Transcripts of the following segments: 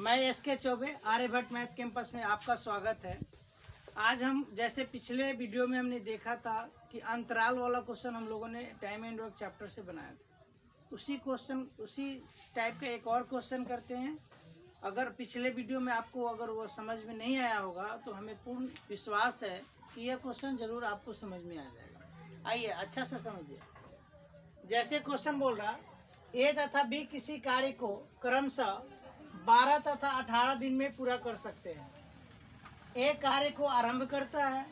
मैं S K Chaubey Aryabhatta math campus में आपका स्वागत है। आज हम जैसे पिछले वीडियो में हमने देखा था कि अंतराल वाला क्वेश्चन हम लोगों ने टाइम एंड वर्क चैप्टर से बनाया था। उसी टाइप का एक और क्वेश्चन करते हैं। अगर पिछले वीडियो में आपको अगर वो समझ में नहीं आया होगा तो हमें पूर्ण विश्वास है कि यह क्वेश्चन जरूर आपको समझ में आ जाएगा। आइए अच्छा से समझिए। जैसे क्वेश्चन बोल रहा ए तथा बी किसी कार्य को क्रमशः 12 तथा 18 दिन में पूरा कर सकते हैं। ए कार्य को आरंभ करता है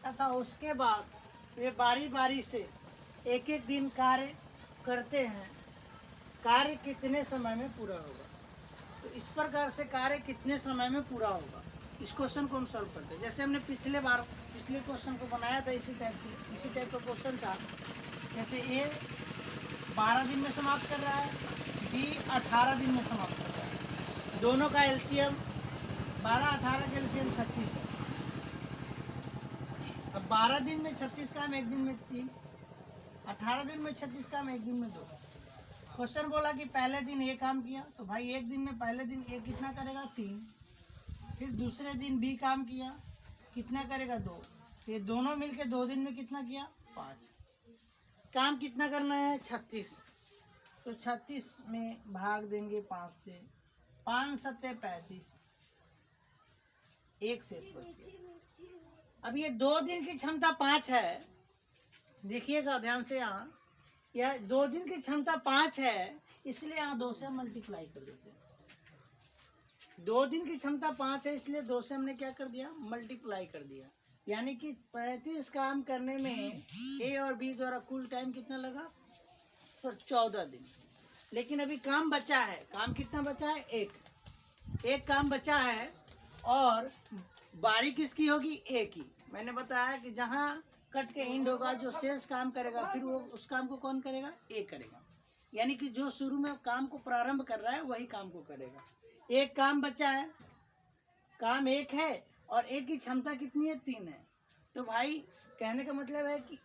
तथा उसके बाद वे बारी बारी से एक एक दिन कार्य करते हैं। कार्य कितने समय में पूरा होगा? तो इस प्रकार से कार्य कितने समय में पूरा होगा, इस क्वेश्चन को हम सॉल्व करते हैं। जैसे हमने पिछले क्वेश्चन को बनाया था, इसी टाइप का क्वेश्चन था। जैसे ए 12 दिन में समाप्त कर रहा है, बी 18 दिन में समाप्त कर रहा है। दोनों का एलसीएम 12-18 का एलसीएम 36 है। अब 12 दिन में 36 काम, एक दिन में 3, 18 दिन में 36 काम, एक दिन में 2। क्वेश्चन बोला कि पहले दिन ए काम किया, तो भाई एक दिन में पहले दिन ए कितना करेगा? 3। फिर दूसरे दिन बी काम किया, कितना करेगा? 2। ये दोनों मिलके 2 दिन में कितना किया? 5। काम कितना करना है? 36। तो 36 में भाग देंगे 5 से, 5 सत्ते 35, एक शेष बच गया। अब ये 2 दिन की क्षमता 5 है, देखिएगा ध्यान से। यहाँ यह 2 दिन की क्षमता 5 है, इसलिए यहाँ 2 से मल्टीप्लाई कर देते हैं। 2 दिन की क्षमता 5 है, इसलिए 2 से हमने क्या कर दिया? मल्टीप्लाई कर दिया। यानी कि 35 काम करने में ए और बी द्वारा कुल टाइम कितना लगा? 14 दिन। लेकिन अभी काम बचा है। काम कितना बचा है? एक काम बचा है और बारी किसकी होगी? ए की। मैंने बताया कि जहाँ कट के एंड होगा, जो शेष काम करेगा फिर वो उस काम को कौन करेगा? ए करेगा। यानी कि जो शुरू में काम को प्रारंभ कर रहा है वही काम को करेगा। एक काम बचा है, काम 1 है और एक की क्षमता कितनी है? 3 है। तो भाई कहने का मतलब है कि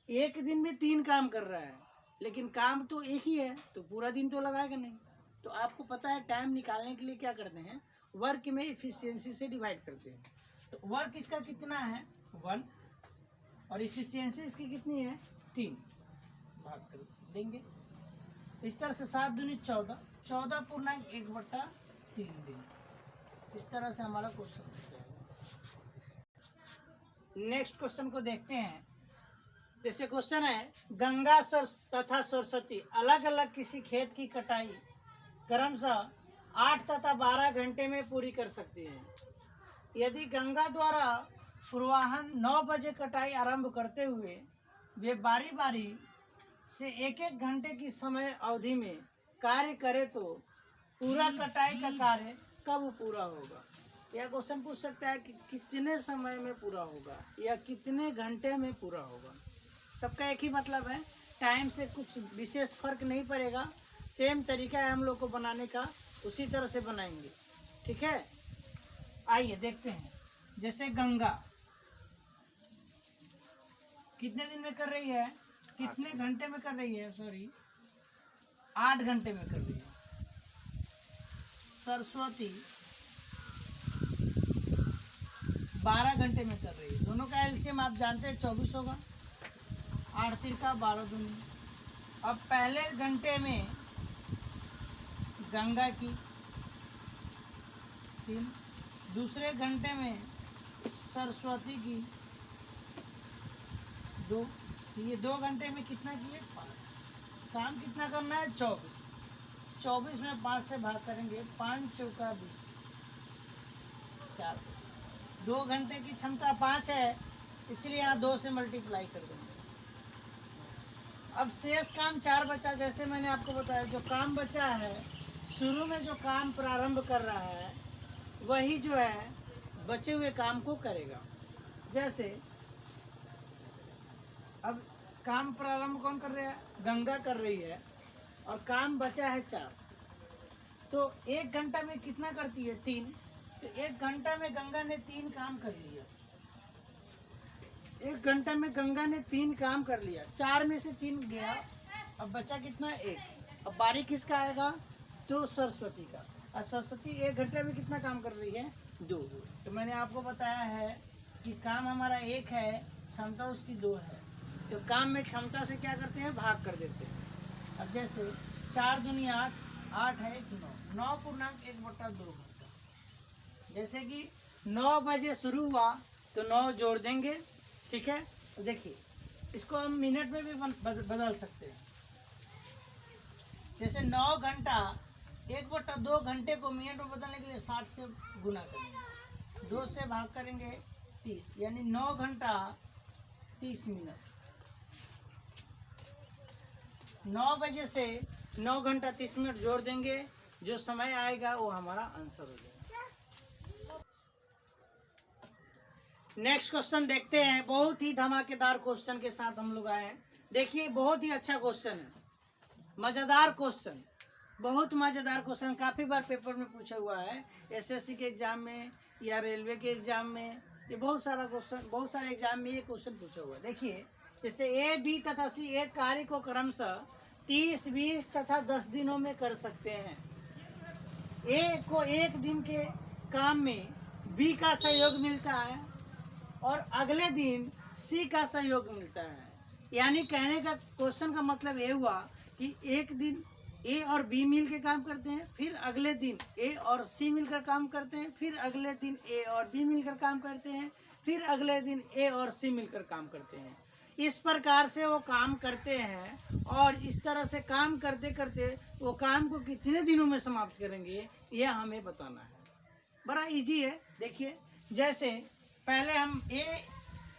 एक दिन में 3 काम कर रहा है, लेकिन काम तो एक ही है, तो पूरा दिन तो लगाएगा नहीं। तो आपको पता है टाइम निकालने के लिए क्या करते हैं? वर्क में इफिशियंसी से डिवाइड करते हैं। तो वर्क इसका कितना है? 1 और इफिशियंसी इसकी कितनी है? 3। भाग कर देंगे इस तरह से। 7 दूनी 14, 14.1/3 दिन। इस तरह से हमारा क्वेश्चन होता है। नेक्स्ट क्वेश्चन को देखते हैं। जैसे क्वेश्चन है, गंगा तथा सरस्वती अलग अलग किसी खेत की कटाई क्रमशः 8 तथा 12 घंटे में पूरी कर सकती है। यदि गंगा द्वारा पूर्वाह्न 9 बजे कटाई आरंभ करते हुए वे बारी बारी से एक एक घंटे की समय अवधि में कार्य करे तो पूरा कटाई का कार्य कब पूरा होगा? यह क्वेश्चन पूछ सकता है कि कितने समय में पूरा होगा या कितने घंटे में पूरा होगा। सबका एक ही मतलब है, टाइम से कुछ विशेष फर्क नहीं पड़ेगा। सेम तरीका है हम लोग को बनाने का, उसी तरह से बनाएंगे। ठीक है, आइए देखते हैं। जैसे गंगा कितने दिन में कर रही है? कितने घंटे में कर रही है? 8 घंटे में कर रही है। सरस्वती 12 घंटे में कर रही है। दोनों का एलसीएम आप जानते हैं 24 होगा। 8 तिरका 12 दूनी। अब पहले घंटे में गंगा की 3, दूसरे घंटे में सरस्वती की 2। ये 2 घंटे में कितना किए? 5। काम कितना करना है? 24। 24 में 5 से भाग करेंगे, 5 चौका 20, 4। 2 घंटे की क्षमता 5 है, इसलिए यहाँ 2 से मल्टीप्लाई कर देंगे। अब शेष काम 4 बचा। जैसे मैंने आपको बताया, जो काम बचा है, शुरू में जो काम प्रारंभ कर रहा है वही जो है बचे हुए काम को करेगा। जैसे अब काम प्रारंभ कौन कर रहा है? गंगा कर रही है और काम बचा है 4। तो 1 घंटा में कितना करती है? 3। तो 1 घंटा में गंगा ने 3 काम कर लिया। 1 घंटा में गंगा ने 3 काम कर लिया। 4 में से 3 गया, अब बचा कितना? 1। अब बारी किसका आएगा? तो सरस्वती का। और सरस्वती 1 घंटे में कितना काम कर रही है? 2। तो मैंने आपको बताया है कि काम हमारा 1 है, क्षमता उसकी 2 है। तो काम में क्षमता से क्या करते हैं? भाग कर देते हैं। अब जैसे 4 दूनी 8, 8 है 1 9, 9.1/2 घंटा। जैसे कि 9 बजे शुरू हुआ तो 9 जोड़ देंगे, ठीक है। तो देखिए इसको हम मिनट में भी बदल सकते हैं। जैसे 9 घंटा 1/2 घंटे को मिनट में बदलने के लिए 60 से गुना करेंगे, 2 से भाग करेंगे 30, यानी 9 घंटा 30 मिनट। 9 बजे से 9 घंटा 30 मिनट जोड़ देंगे, जो समय आएगा वो हमारा आंसर हो जाएगा। नेक्स्ट क्वेश्चन देखते हैं। बहुत ही धमाकेदार क्वेश्चन के साथ हम लोग आए हैं। देखिए बहुत ही अच्छा क्वेश्चन है, मजेदार क्वेश्चन, बहुत मजेदार क्वेश्चन। काफी बार पेपर में पूछा हुआ है, एसएससी के एग्जाम में या रेलवे के एग्जाम में। ये बहुत सारा क्वेश्चन, बहुत सारे एग्जाम में ये क्वेश्चन पूछा हुआ है। देखिए जैसे ए, बी तथा सी एक कार्य को क्रमशः 30, 20 तथा 10 दिनों में कर सकते हैं। ए को 1 दिन के काम में बी का सहयोग मिलता है और अगले दिन सी का सहयोग मिलता है। यानी कहने का क्वेश्चन का मतलब ये हुआ कि एक दिन ए और बी मिल के काम करते हैं, फिर अगले दिन ए और सी मिलकर काम करते हैं, फिर अगले दिन ए और बी मिलकर काम करते हैं, फिर अगले दिन ए और सी मिलकर काम करते हैं। इस प्रकार से वो काम करते हैं और इस तरह से काम करते करते वो काम को कितने दिनों में समाप्त करेंगे यह हमें बताना है। बड़ा इजी है। देखिए जैसे पहले हम ए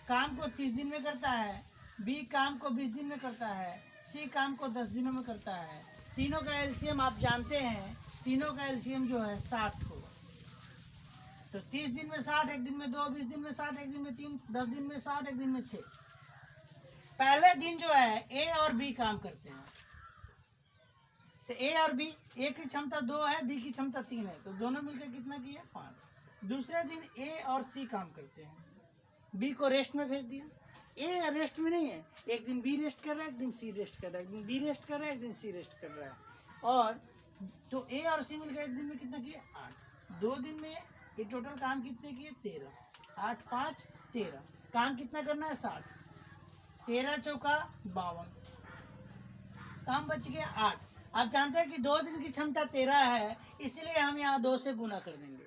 काम को 30 दिन में करता है, बी काम को 20 दिन में करता है, सी काम को 10 दिनों में करता है। तीनों का एलसीएम आप जानते हैं, तीनों का एलसीएम जो है 60 होगा। तो 30 दिन में 60, एक दिन में 2, 20 दिन में 60, एक दिन में 3, 10 दिन में 60, एक दिन में 6। पहले दिन जो है ए और बी काम करते हैं। तो ए और बी, ए की क्षमता 2 है, बी की क्षमता 3 है, तो दोनों मिलकर कितना किया? 5। दूसरे दिन ए और सी काम करते हैं, बी को रेस्ट में भेज दिया। ए रेस्ट में नहीं है, एक दिन बी रेस्ट कर रहा है, एक दिन सी रेस्ट कर रहा है, एक दिन बी रेस्ट कर रहा है, एक दिन सी रेस्ट कर रहा है। और तो ए और सी मिलकर एक दिन में कितना किए? 8। 2 दिन में ये टोटल काम कितने किए? 13। 8, 5, 13। काम कितना करना है? 60। 13 चौका 52, काम बच गया 8। आप जानते हैं कि 2 दिन की क्षमता 13 है, इसलिए हम यहाँ 2 से गुना कर देंगे।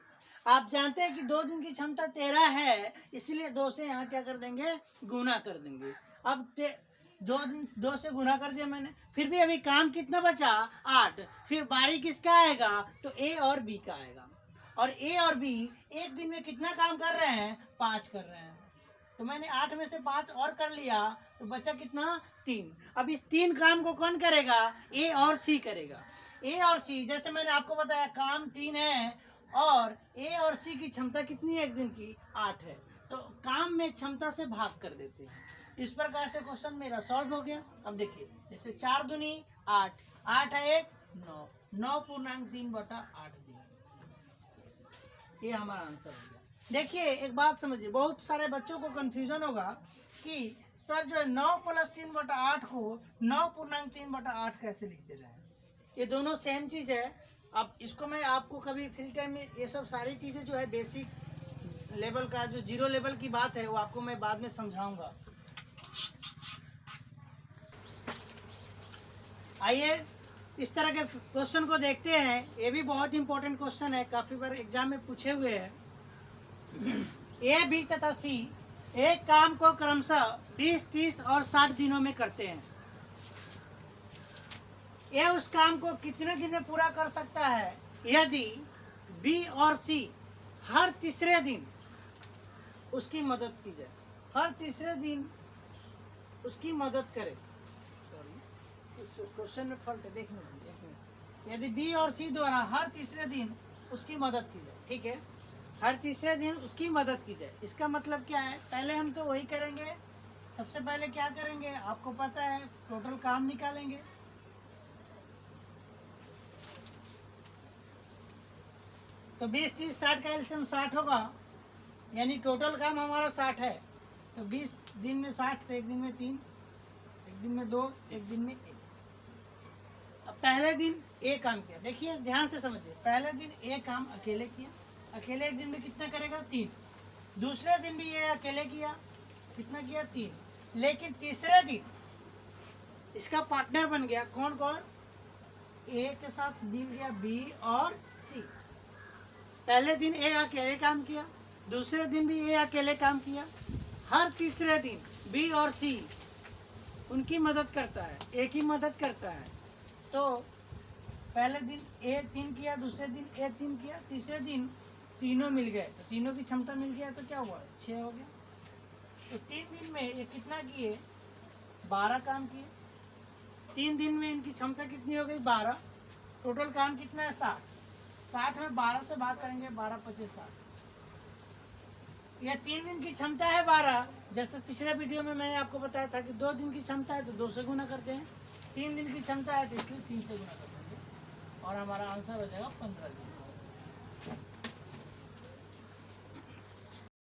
आप जानते हैं कि 2 दिन की क्षमता 13 है, इसलिए 2 से यहाँ क्या कर देंगे? गुना कर देंगे। अब 2 से गुना कर दिया मैंने, फिर भी अभी काम कितना बचा? 8। फिर बारी किसका आएगा? तो ए और बी का आएगा। और ए और बी एक दिन में कितना काम कर रहे हैं? 5 कर रहे हैं। तो मैंने 8 में से 5 और कर लिया, तो बचा कितना? 3। अब इस 3 काम को कौन करेगा? ए और सी करेगा। ए और सी, जैसे मैंने आपको बताया काम 3 है और ए और सी की क्षमता कितनी है एक दिन की? 8 है। तो काम में क्षमता से भाग कर देते हैं। इस प्रकार से क्वेश्चन मेरा सॉल्व हो गया। अब देखिए जैसे 4 दूनी 8, 8 है 1, 9, 9.3/8 दिन, ये हमारा आंसर हो गया। देखिए एक बात समझिए, बहुत सारे बच्चों को कंफ्यूजन होगा कि सर जो है 9 + 3/8 को 9.3/8 कैसे लिख दे रहे हैं। ये दोनों सेम चीज़ है। अब इसको मैं आपको कभी फ्री टाइम में ये सब सारी चीज़ें जो है बेसिक लेवल का, जो 0 लेवल की बात है, वो आपको मैं बाद में समझाऊंगा। आइए इस तरह के क्वेश्चन को देखते हैं। ये भी बहुत इंपॉर्टेंट क्वेश्चन है, काफ़ी बार एग्जाम में पूछे हुए हैं। ए, बी तथा सी एक काम को क्रमशः 20, 30 और 60 दिनों में करते हैं। ये उस काम को कितने दिन में पूरा कर सकता है यदि बी और सी हर तीसरे दिन उसकी मदद की जाए? हर तीसरे दिन उसकी मदद करे। क्वेश्चन में फॉल्ट है, देखने दीजिए। यदि बी और सी द्वारा हर तीसरे दिन उसकी मदद की जाए, ठीक है, हर तीसरे दिन उसकी मदद की जाए। इसका मतलब क्या है? पहले हम तो वही करेंगे। सबसे पहले क्या करेंगे? आपको पता है, टोटल काम निकालेंगे। तो 20, 30, 60 का एलसीएम 60 होगा, यानी टोटल काम हमारा 60 है। तो 20 दिन में 60, तो एक दिन में 3, एक दिन में 2, एक दिन में 1। अब पहले दिन ए काम किया, देखिए ध्यान से समझिए, पहले दिन ए काम अकेले किया, अकेले एक दिन में कितना करेगा 3। दूसरे दिन भी ये अकेले किया, कितना किया 3। लेकिन तीसरे दिन इसका पार्टनर बन गया, कौन कौन, ए के साथ मिल गया बी और सी। पहले दिन ए अकेले काम किया, दूसरे दिन भी ए अकेले काम किया, हर तीसरे दिन बी और सी उनकी मदद करता है, ए की मदद करता है। तो पहले दिन ए 3 किया, दूसरे दिन ए 3 किया, तीसरे दिन तीनों मिल गए, तो तीनों की क्षमता मिल गया, तो क्या हुआ 6 हो गया। तो 3 दिन में ये कितना किए, 12 काम किए। 3 दिन में इनकी क्षमता कितनी हो गई 12, टोटल काम कितना है 60। 60 में 12 से भाग करेंगे, 12 पचे 60। यह 3 दिन की क्षमता है 12, जैसे पिछले वीडियो में मैंने आपको बताया था कि 2 दिन की क्षमता है तो 2 से गुना करते हैं, 3 दिन की क्षमता है तो इसलिए 3 से गुना कर देंगे और हमारा आंसर हो जाएगा 15 दिन।